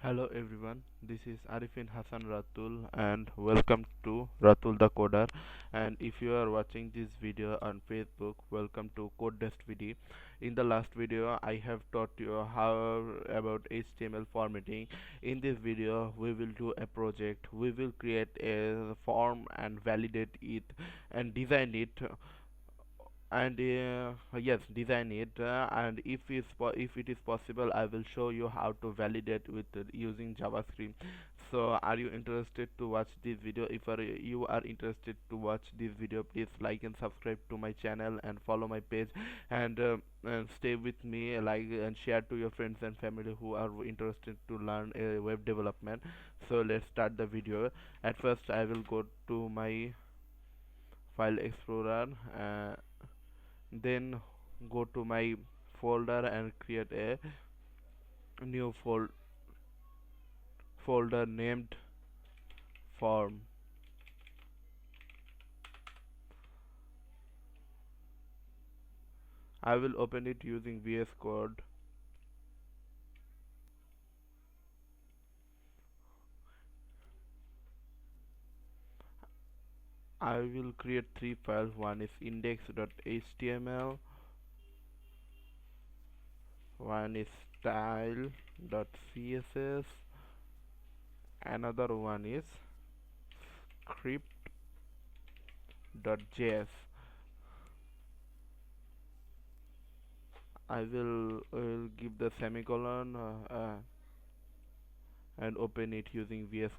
Hello everyone, this is Arifin Hassan Ratul and welcome to Ratul the Coder. And if you are watching this video on Facebook, welcome to Code Test video. In the last video, I have taught you how about HTML formatting. In this video, we will do a project. We will create a form and validate it and design it and yes, design it, and if it is possible, I will show you how to validate with using JavaScript. So are you interested to watch this video? If you are interested to watch this video, please like and subscribe to my channel and follow my page, and stay with me, like and share to your friends and family who are interested to learn web development. So let's start the video. At first I will go to my file explorer, then go to my folder and create a new folder named form. I will open it using VS Code. I will create three files. One is index.html, one is style.css, another one is script.js. I will give the semicolon and open it using VS.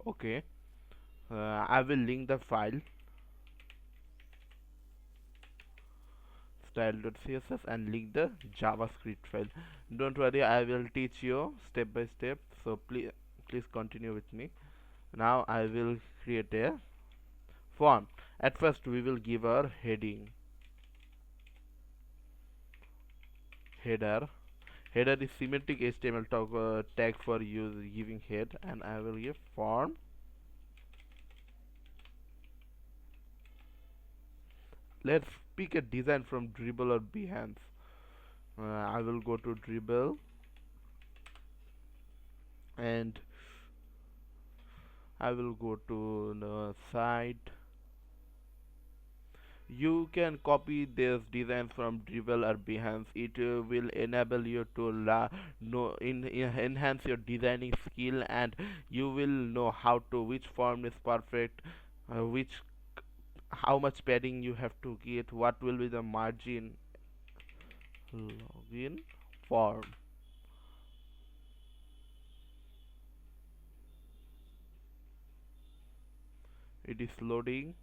Okay, I will link the file style.css and link the JavaScript file. Don't worry, I will teach you step by step. So please continue with me. Now I will create a form. At first we will give our header. Header is semantic HTML tag for use giving head, and I will give form. Let's pick a design from Dribble or Behance. I will go to Dribble and I will go to the site. You can copy this design from Dribble or Behance. It will enable you to enhance your designing skill, and you will know how to which form is perfect, which how much padding you have to get, what will be the margin. Login form. It is loading.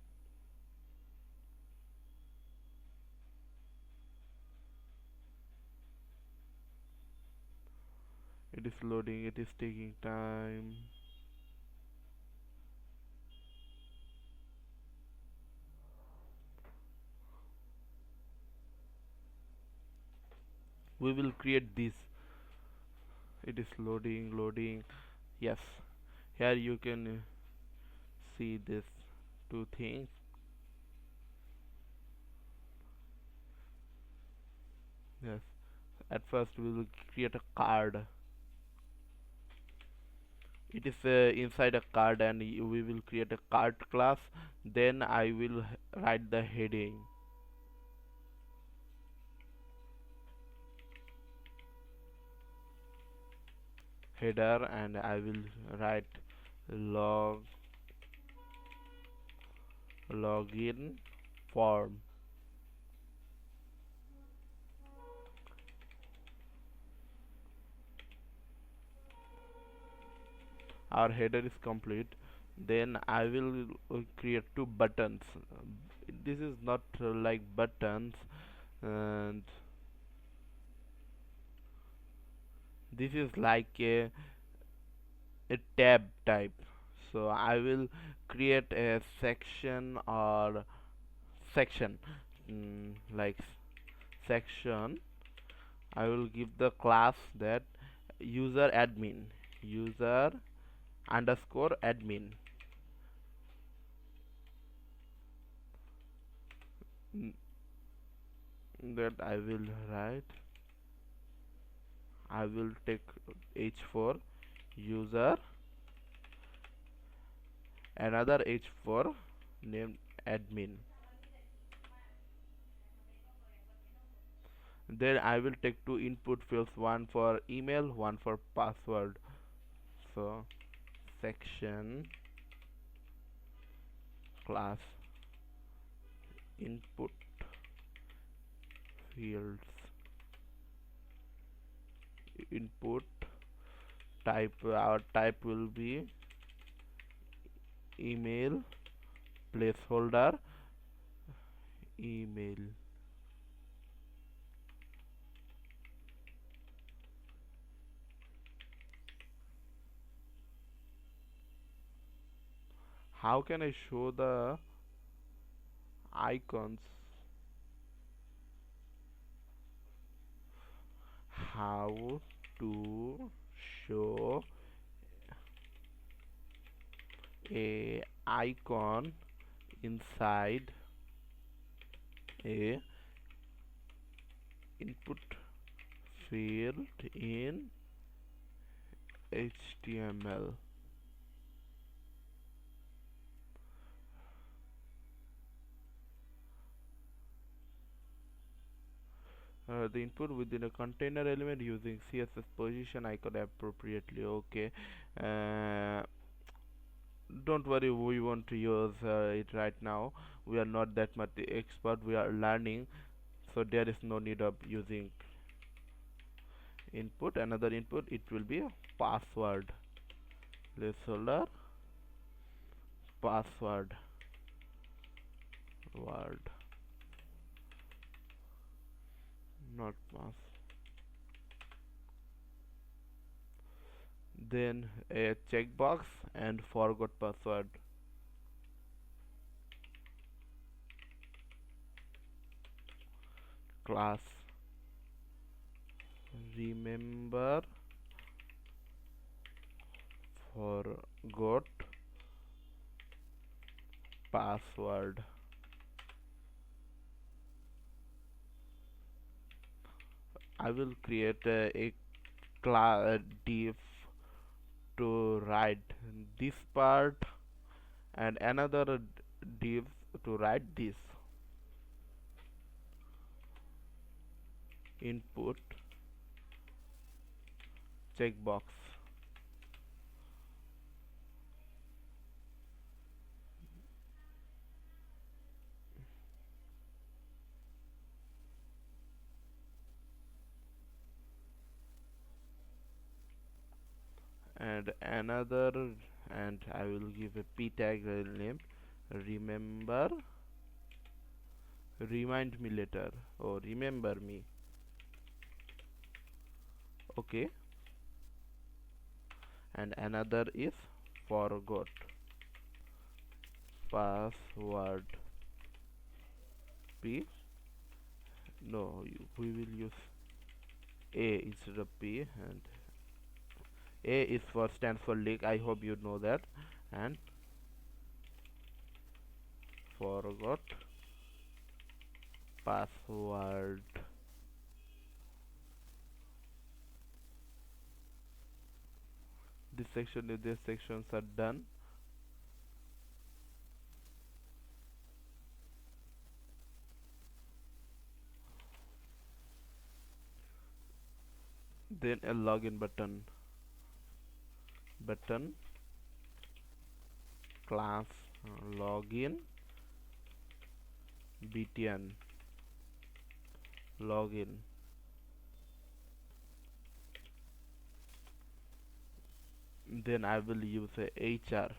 It is loading. It is taking time. We will create this. It is loading. Yes, here you can see this two things. Yes, at first we will create a card. It is inside a card, and we will create a card class. Then I will write the header, and I will write login form. Our header is complete. Then I will create two buttons. This is not like buttons, and this is like a tab type. So I will create a section, like section. I will give the class that user underscore admin. N- that I will write. I will take H for user, another H for name admin. Then I will take two input fields, one for email, one for password. So section class input fields, input type, our type will be email, placeholder email. How can I show the icons? How to show a icon inside a input field in HTML. The input within a container element using CSS position icon appropriately. Okay. Uh, don't worry, we want to use it right now. We are not that much expert. We are learning, so there is no need of using input. Another input, it will be a password. Placeholder password word, not pass. Then a checkbox and forgot password. Class remember forgot password. I will create a class div to write this part and another div to write this. Input checkbox. And another, and I will give a p tag name remember, remind me later, or remember me. Okay. And another is forgot password. P, no, we will use a instead of p, and a is for stands for leak, I hope you know that. And forgot password. This section, if these sections are done, then a login button class login btn login. Then I will use a HR.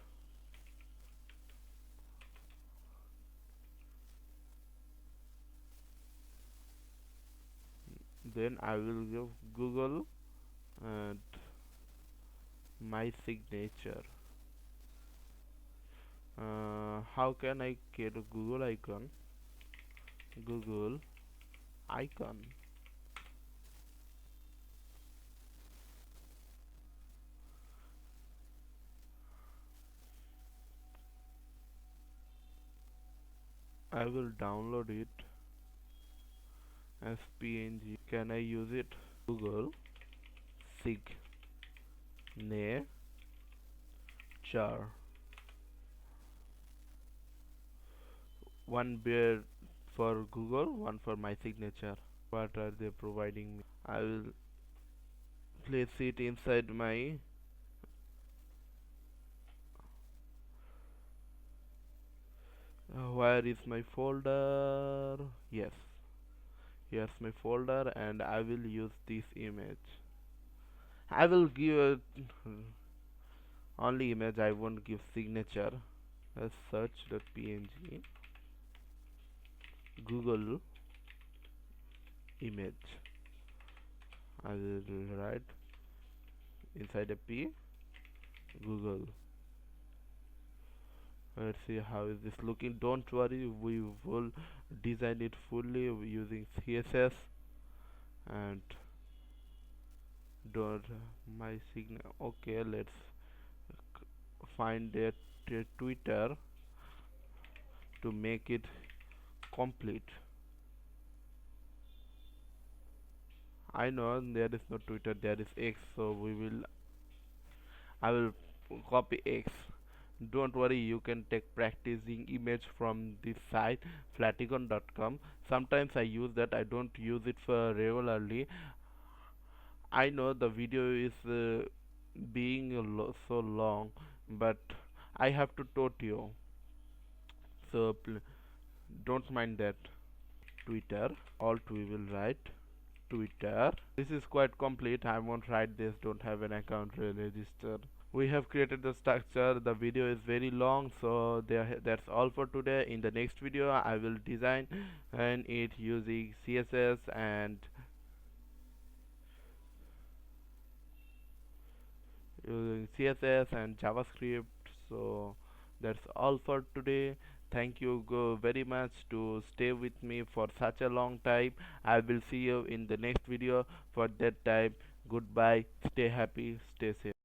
Then I will give Google and my signature. How can I get a Google icon? Google icon. I will download it. as png. Can I use it? Google signature. One bear for Google, one for my signature. What are they providing me? I will place it inside my where is my folder? Yes, here's my folder, and I will use this image. I will give only image, I won't give signature. Search.png Google image. I will write inside a P Google. Let's see how is this looking. Don't worry, we will design it fully using CSS. And don't my signal. Okay, let's find a Twitter to make it complete. I know there is no Twitter, there is X, so I will copy X. Don't worry, you can take practicing image from this site flaticon.com. Sometimes I use that, I don't use it for regularly. I know the video is being so long, but I have to tote you, so don't mind that. Twitter, alt we will write Twitter. This is quite complete. I won't write this, don't have an account registered. We have created the structure. The video is very long, so that's all for today. In the next video I will design and it using CSS and JavaScript. So that's all for today. Thank you very much to stay with me for such a long time. I will see you in the next video. For that time, goodbye. Stay happy, stay safe.